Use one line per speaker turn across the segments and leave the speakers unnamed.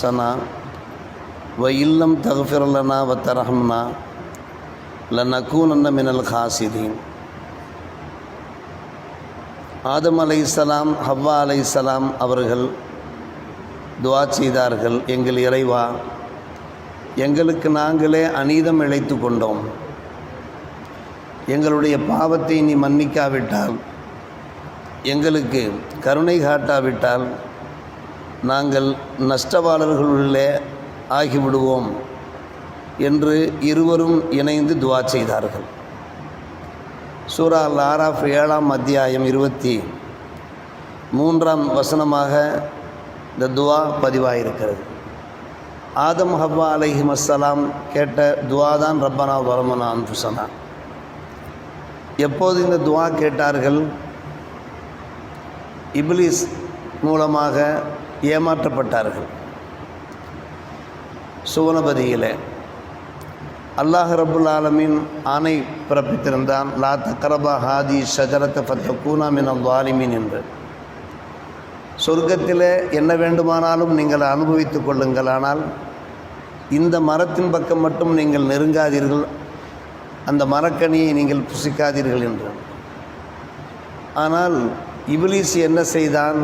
அன்ஃபுஸனா வ இல்லம் தக்ஃபிர் லனா வ தர்ஹம்னா லனகூனன்ன மினல் காசிரீன். ஆதம் அலைஹிஸ்ஸலாம், ஹவ்வா அலைஹிஸ்ஸலாம் அவர்கள் துஆ செய்தார்கள், எங்கள் இறைவா, எங்களுக்கு நாங்களே அநீதம் இழைத்து கொண்டோம். எங்களுடைய பாவத்தை நீ மன்னிக்காவிட்டால், எங்களுக்கு கருணை காட்டாவிட்டால் நாங்கள் நஷ்டவாளர்களுள்ளே ஆகிவிடுவோம் என்று இருவரும் இணைந்து துஆ செய்தார்கள். சூரா அல்-ஆராஃப் 7ஆம் அத்தியாயம் 23ஆம் வசனமாக இந்த துஆ பதிவாயிருக்கிறது. ஆதம் ஹவ்வா அலைஹிஸ்ஸலாம் கேட்ட துஆ தான் ரப்பனா வலமனா அன்ஃபுஸனா. எப்போது இந்த துஆ கேட்டார்கள்? இப்லீஸ் மூலமாக ஏமாற்றப்பட்டார்கள். சுவனபதியிலே அல்லாஹ் ரப்புல் ஆலமீன் ஆணை பிறப்பித்திருந்தான், லா தக்ரபா ஹாதி ஷஜரத ஃபத்தகூனா மினல் ஸாலிமீன் என்று. சொர்க்கத்திலே என்ன வேண்டுமானாலும் நீங்கள் அனுபவித்துக் கொள்ளுங்கள், ஆனால் இந்த மரத்தின் பக்கம் மட்டும் நீங்கள் நெருங்காதீர்கள், அந்த மரக்கனியை நீங்கள் புசிக்காதீர்கள் என்று. ஆனால் இப்லீஸ் என்ன செய்தான்?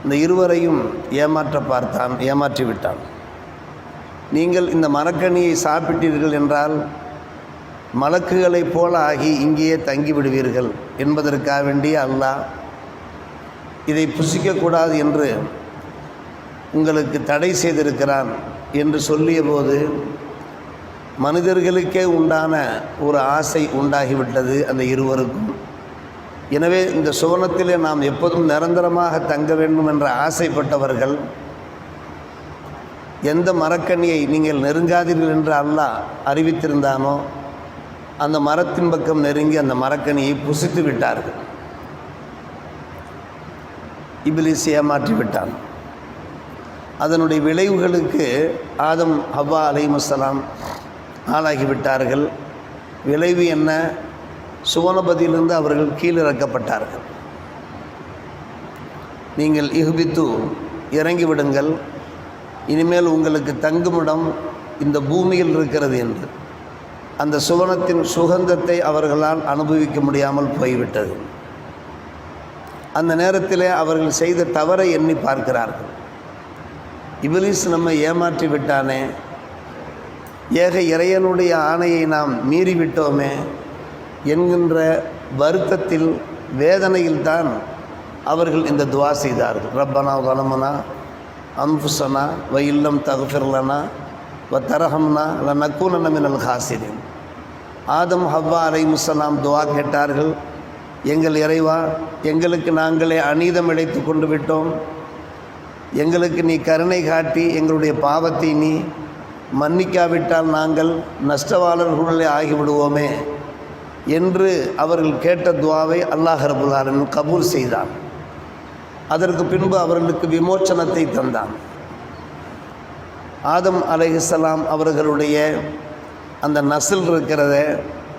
இந்த இருவரையும் ஏமாற்ற பார்த்தான், ஏமாற்றிவிட்டான். நீங்கள் இந்த மரக்கனியை சாப்பிட்டீர்கள் என்றால் மலக்குகளைப் போல ஆகி இங்கேயே தங்கிவிடுவீர்கள் என்பதற்காக வேண்டிய அல்லாஹ் இதை புசிக்கக்கூடாது என்று உங்களுக்கு தடை செய்திருக்கிறான் என்று சொல்லிய போது மனிதர்களுக்கே உண்டான ஒரு ஆசை உண்டாகிவிட்டது அந்த இருவருக்கும். எனவே இந்த சுவனத்திலே நாம் எப்போதும் நிரந்தரமாக தங்க வேண்டும் என்ற ஆசைப்பட்டவர்கள் எந்த மரக்கனியை நீங்கள் நெருங்காதீர்கள் என்று அல்லாஹ் அறிவித்திருந்தானோ அந்த மரத்தின் பக்கம் நெருங்கி அந்த மரக்கனியை புசித்து விட்டார்கள். இப்லீஸ் ஏமாற்றி விட்டான். அதனுடைய விளைவுகளுக்கு ஆதம் ஹவ்வா அலைஹிஸ்ஸலாம் ஆளாகிவிட்டார்கள். விளைவு என்ன? சுவனபதியிலிருந்து அவர்கள் கீழிறக்கப்பட்டார்கள். நீங்கள் இஹ்பித்து இறங்கிவிடுங்கள், இனிமேல் உங்களுக்கு தங்குமிடம் இந்த பூமியில் இருக்கிறது என்று. அந்த சுவனத்தின் சுகந்தத்தை அவர்களால் அனுபவிக்க முடியாமல் போய்விட்டது. அந்த நேரத்திலே அவர்கள் செய்த தவறை எண்ணி பார்க்கிறார்கள். இப்லீஸ் நம்மை ஏமாற்றி விட்டானே, ஏக இறைவனுடைய ஆணையை நாம் மீறிவிட்டோமே என்கின்ற வருத்தத்தில், வேதனையில்தான் அவர்கள் இந்த துஆ செய்தார்கள். ரப்பனா வலமனா அன்ஃபுஸனா வ இல்லம் தக்ஃபிர் லனா வ தர்ஹம்னா லனகூனன்ன மினல் காசிரீன். ஆதம் ஹவ்வா அலைஹிஸ்ஸலாம் துஆ கேட்டார்கள், எங்கள் இறைவா, எங்களுக்கு நாங்களே அநீதம் இழைத்து கொண்டு விட்டோம், எங்களுக்கு நீ கருணை காட்டி எங்களுடைய பாவத்தை நீ மன்னிக்காவிட்டால் நாங்கள் நஷ்டவாளர்களுள்ளே ஆகிவிடுவோமே என்று அவர்கள் கேட்ட துஆவை அல்லாஹ் ரப்புல் ஆலமீன் கபூல் செய்தான். அதற்கு பின்பு அவர்களுக்கு விமோச்சனத்தை தந்தான். ஆதம் அலைஹிஸ்ஸலாம் அவர்களுடைய அந்த நஸ்ல் இருக்கிறத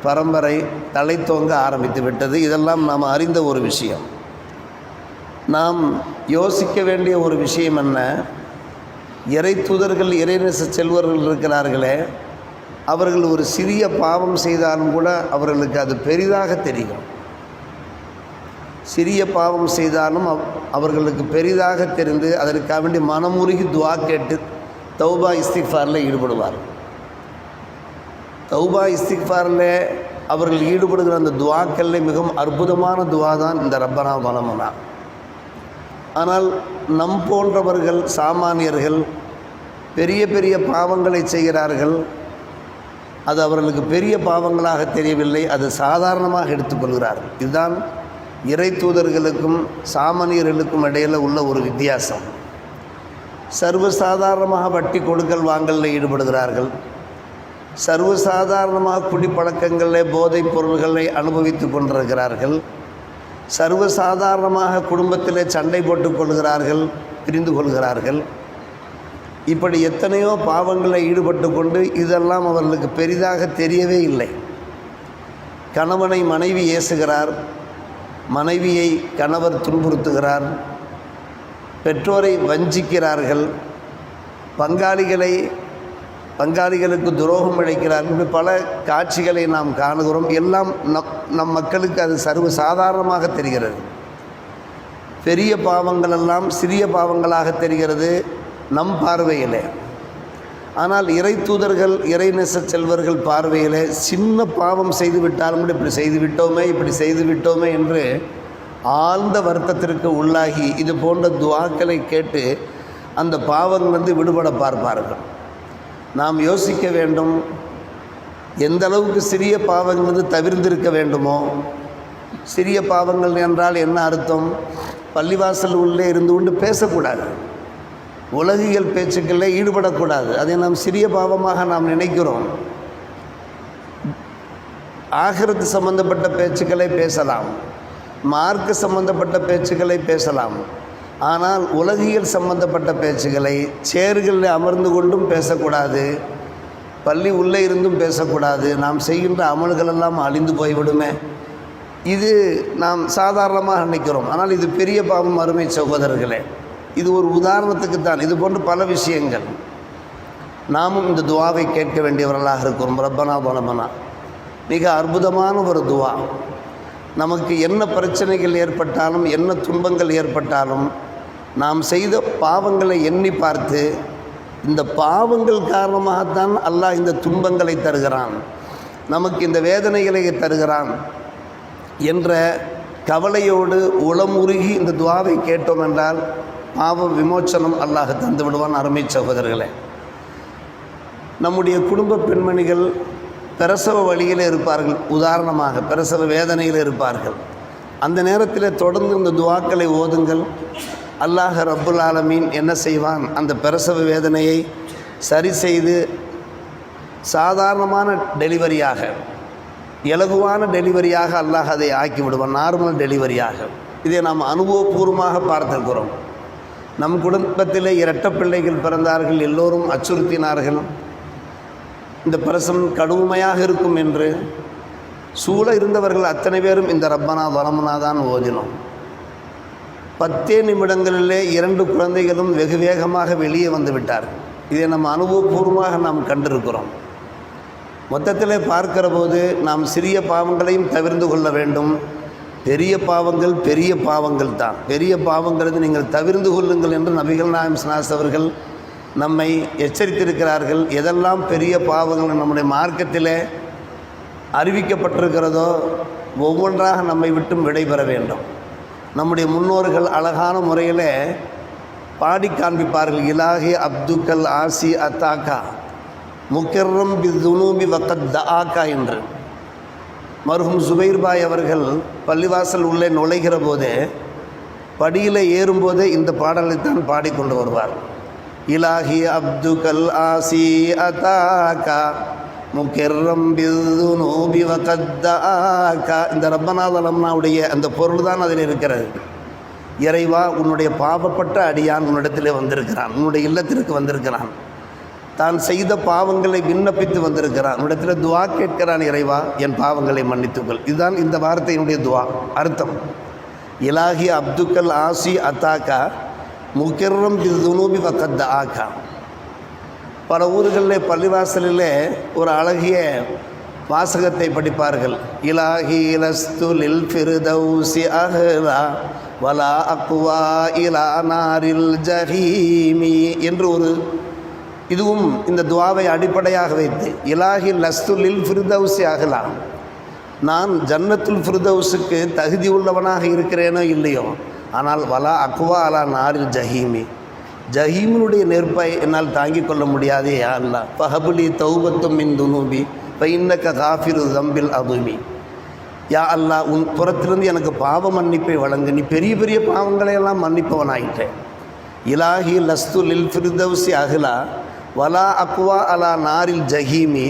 பரம்பரை தலை தோங்க ஆரம்பித்து விட்டது. இதெல்லாம் நாம் அறிந்த ஒரு விஷயம். நாம் யோசிக்க வேண்டிய ஒரு விஷயம் என்ன? இறை தூதர்கள், இறைநேச செல்வர்கள் இருக்கிறார்களே, அவர்கள் ஒரு சிறிய பாவம் செய்தாலும் கூட அவர்களுக்கு அது பெரிதாக தெரியும். சிறிய பாவம் செய்தாலும் அவர்களுக்கு பெரிதாக தெரிந்து அதற்காக வேண்டி மனமுருகி துஆ கேட்டு தௌபா இஸ்திக்ஃபாரில் ஈடுபடுவார். தௌபா இஸ்திக்ஃபாரில் அவர்கள் ஈடுபடுகிற அந்த துஆக்களில் மிகவும் அற்புதமான துஆ தான் இந்த ரப்பனா வலமனா. ஆனால் நம் போன்றவர்கள், சாமானியர்கள் பெரிய பெரிய பாவங்களை செய்கிறார்கள். அது அவர்களுக்கு பெரிய பாவங்களாக தெரியவில்லை, அது சாதாரணமாக எடுத்துக்கொள்கிறார்கள். இதுதான் இறை தூதர்களுக்கும் சாமானியர்களுக்கும் இடையில் உள்ள ஒரு வித்தியாசம். சர்வசாதாரணமாக வட்டி கொடுக்கல் வாங்கலில் ஈடுபடுகிறார்கள். சர்வசாதாரணமாக குடிப்பழக்கங்களில் போதைப் பொருள்களை அனுபவித்து கொண்டிருக்கிறார்கள். சர்வசாதாரணமாக குடும்பத்திலே சண்டை போட்டுக் கொள்கிறார்கள், பிரிந்து கொள்கிறார்கள். இப்படி எத்தனையோ பாவங்களில் ஈடுபட்டு கொண்டு இதெல்லாம் அவர்களுக்கு பெரிதாக தெரியவே இல்லை. கணவனை மனைவி ஏசுகிறார், மனைவியை கணவர் துன்புறுத்துகிறார், பெற்றோரை வஞ்சிக்கிறார்கள், பங்காளிகளுக்கு துரோகம் இழைக்கிறார்கள். பல காட்சிகளை நாம் காணுகிறோம். எல்லாம் நம் மக்களுக்கு அது சர்வ சாதாரணமாக தெரிகிறது. பெரிய பாவங்கள் எல்லாம் சிறிய பாவங்களாக தெரிகிறது நம் பார்வையிலே. ஆனால் இறை தூதர்கள், இறைநேச செல்வர்கள் பார்வையிலே சின்ன பாவம் செய்து விட்டாலும் இப்படி செய்து விட்டோமே என்று ஆழ்ந்த வருத்தத்திற்கு உள்ளாகி இது போன்ற துஆக்களை கேட்டு அந்த பாவங்களிலிருந்து விடுபட பார்ப்பார்கள். நாம் யோசிக்க வேண்டும், எந்த அளவுக்கு சிறிய பாவங்களிலிருந்து தவிர்ந்திருக்க வேண்டுமோ. சிறிய பாவங்கள் என்றால் என்ன அர்த்தம்? பள்ளிவாசல் உள்ளே இருந்து கொண்டு பேசக்கூடாது, உலகியல் பேச்சுக்களில் ஈடுபடக்கூடாது. அதை நாம் சிறிய பாவமாக நாம் நினைக்கிறோம். ஆகிரத்து சம்பந்தப்பட்ட பேச்சுக்களை பேசலாம், மார்க்க சம்பந்தப்பட்ட பேச்சுக்களை பேசலாம். ஆனால் உலகியல் சம்பந்தப்பட்ட பேச்சுக்களை சேறுகளில் அமர்ந்து கொண்டும் பேசக்கூடாது, பள்ளி உள்ளே இருந்தும் பேசக்கூடாது. நாம் செய்கின்ற அமல்களெல்லாம் அழிந்து போய்விடுமே. இது நாம் சாதாரணமாக நினைக்கிறோம். ஆனால் இது பெரிய பாவம் அருமை சகோதரர்களே. இது ஒரு உதாரணத்துக்கு தான். இது போன்ற பல விஷயங்கள் நாமும் இந்த துஆவை கேட்க வேண்டியவர்களாக இருக்கிறோம். ரப்பனா வலமனா மிக அற்புதமான ஒரு துஆ. நமக்கு என்ன பிரச்சனைகள் ஏற்பட்டாலும், என்ன துன்பங்கள் ஏற்பட்டாலும், நாம் செய்த பாவங்களை எண்ணி பார்த்து, இந்த பாவங்கள் காரணமாகத்தான் அல்லாஹ் இந்த துன்பங்களை தருகிறான், நமக்கு இந்த வேதனைகளை தருகிறான் என்ற கவலையோடு உளமுருகி இந்த துஆவை கேட்டோம் என்றால் பாவ விமோச்சனம் அல்லாஹ் தந்து விடுவான். அருமை சகோதரர்களே, நம்முடைய குடும்ப பெண்மணிகள் பிரசவ வழியில் இருப்பார்கள், உதாரணமாக பிரசவ வேதனையில் இருப்பார்கள். அந்த நேரத்தில் தொடர்ந்து இந்த துஆக்களை ஓதுங்கள். அல்லாஹ் ரப்புல் ஆலமீன் என்ன செய்வான்? அந்த பிரசவ வேதனையை சரி செய்து சாதாரணமான டெலிவரியாக, இலகுவான டெலிவரியாக அல்லாஹ் அதை ஆக்கி விடுவான், நார்மல் டெலிவரியாக. இதை நாம் அனுபவபூர்வமாக பார்த்திருக்கிறோம். நம் குடும்பத்தில் இரட்டை பிள்ளைகள் பிறந்தார்கள், எல்லோரும் அச்சுறுத்தினார்கள், இந்த பிரசவம் கடுமையாக இருக்கும் என்று. சூழ இருந்தவர்கள் அத்தனை பேரும் இந்த ரப்பனா வலமனா தான் ஓதினோம். 10 நிமிடங்களிலே 2 குழந்தைகளும் வெகு வேகமாக வெளியே வந்து விட்டார்கள். இதை நம்ம அனுபவபூர்வமாக நாம் கண்டிருக்கிறோம். மொத்தத்தில் பார்க்கிற போது நாம் சிறிய பாவங்களையும் தவிர்த்து கொள்ள வேண்டும். பெரிய பாவங்கள் தான். பெரிய பாவங்கிறது நீங்கள் தவிர்த்து கொள்ளுங்கள் என்று நபிகள் நாயகம் ஸல்லல்லாஹு அலைஹி அவர்கள் நம்மை எச்சரித்திருக்கிறார்கள். எதெல்லாம் பெரிய பாவங்கள் நம்முடைய மார்க்கத்தில் அறிவிக்கப்பட்டிருக்கிறதோ ஒவ்வொன்றாக நம்மை விட்டும் விடைபெற வேண்டும். நம்முடைய முன்னோர்கள் அழகான முறையில் பாடி காண்பிப்பார்கள். இலாஹி அப்துக்கல் ஆசி அத்தாக்கா முக்கர்ரம் பிதுனூபி வக்கத் தஆக்கா என்று. மர்ஹூம் ஜுபைர் பாய் அவர்கள் பள்ளிவாசல் உள்ளே நுழைகிற போதே, படியில் ஏறும்போதே இந்த பாடலைத்தான் பாடிக்கொண்டு வருவார். இலாஹி அப்துக்கல் ஆசி அத்தாக்கா முக்கர்ரம் பிதுனூபி வக்கத் தஆக்கா. இந்த ரப்பனா வலமனாவுடைய அந்த பொருள் தான் அதில் இருக்கிறது. இறைவா, உன்னுடைய பாவப்பட்ட அடியான் உன்னிடத்தில் வந்திருக்கிறான், உன்னுடைய இல்லத்திற்கு வந்திருக்கிறான், தான் செய்த பாவங்களை விண்ணப்பித்து வந்திருக்கிறான், உன்னிடத்தில் துஆ கேட்கிறான். இறைவா, என் பாவங்களை மன்னித்துக்கள். இதுதான் இந்த வார்த்தையினுடைய துஆ அர்த்தம். இலாஹி அப்துக்கல் ஆசி அத்தாக்கா முக்கர்ரம் பிதுனூபி வக்கத் தஆக்கா. பல ஊர்களில் பள்ளிவாசலில் ஒரு அழகிய வாசகத்தை படிப்பார்கள். இலாஹி லஸ்து லில் ஃபிர்தௌசி அஹ்லா வலா அக்வா இலா நாரில் ஜஹீமி என்று ஒரு, இதுவும் இந்த துஆவை அடிப்படையாக வைத்து, இலாஹி லஸ்து லில் ஃபிர்தௌசி அஹ்லா, நான் ஜன்னத்துல் ஃபிர்தௌஸுக்கு தகுதி உள்ளவனாக இருக்கிறேனோ இல்லையோ, ஆனால் வலா அக்வா அலா நாரில் ஜஹீமி, ஜஹீமினுடைய நெருப்பை என்னால் தாங்கிக் கொள்ள முடியாதே. யா அல்லாஹ் ஃபஹபுலி தௌபத்தும் மின் துனூபி ஃபஇன்னக காஃபிரு தம்பில் அதுமி. யா அல்லாஹ், உன் புறத்திலிருந்து எனக்கு பாவ மன்னிப்பை வழங்கு, நீ பெரிய பெரிய பாவங்களையெல்லாம் மன்னிப்பவனாயிட்டேன். இலாஹி லஸ்து லில் ஃபிர்தௌசி அஹ்லா வலா அக்வா அலா நாரில் ஜஹீமி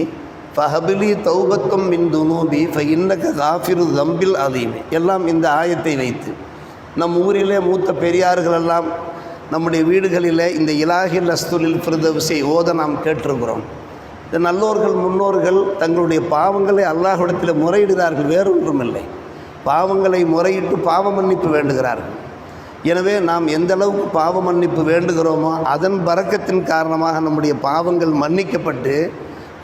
ஃபஹபுலி தௌபத்தும் மின் துனூபி ஃபஇன்னக காஃபிரு தம்பில் அதீமி. எல்லாம் இந்த ஆயத்தை வைத்து நம் ஊரிலே மூத்த பெரியார்களெல்லாம் நம்முடைய வீடுகளில் இந்த இலாஹி லஸ்து லில் ஃபிர்தௌஸை ஓத நாம் கேட்டிருக்கிறோம். இந்த நல்லோர்கள் முன்னோர்கள் தங்களுடைய பாவங்களை அல்லாஹ்விடத்தில் முறையிடுகிறார்கள், வேறொன்றுமில்லை. பாவங்களை முறையிட்டு பாவ மன்னிப்பு வேண்டுகிறார்கள். எனவே நாம் எந்த அளவுக்கு பாவ மன்னிப்பு வேண்டுகிறோமோ அதன் பரக்கத்தின் காரணமாக நம்முடைய பாவங்கள் மன்னிக்கப்பட்டு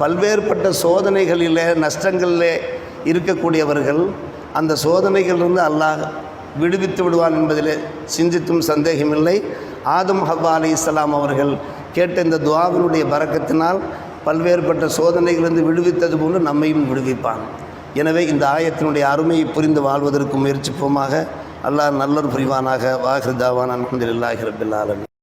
பல்வேறுபட்ட சோதனைகளில் நஷ்டங்களில் இருக்கக்கூடியவர்கள் அந்த சோதனைகளிலிருந்து அல்லாஹ் விடுவித்து விடுவான் என்பதில் சிந்தித்தும் சந்தேகமில்லை. ஆதம் ஹவ்வா அலைஹிஸ்ஸலாம் அவர்கள் கேட்ட இந்த துஆவினுடைய பரக்கத்தினால் பல்வேறுபட்ட சோதனைகளிலிருந்து விடுவித்தது போன்று நம்மையும் விடுவிப்பான். எனவே இந்த ஆயத்தினுடைய அருமையை புரிந்து வாழ்வதற்கு முயற்சிப்போமாக. அல்லாஹ் நல்லொரு புரிவானாக. வாஹிர் தாவான் அல்ஹம்துலில்லாஹி ரப்பில் ஆலமீன்.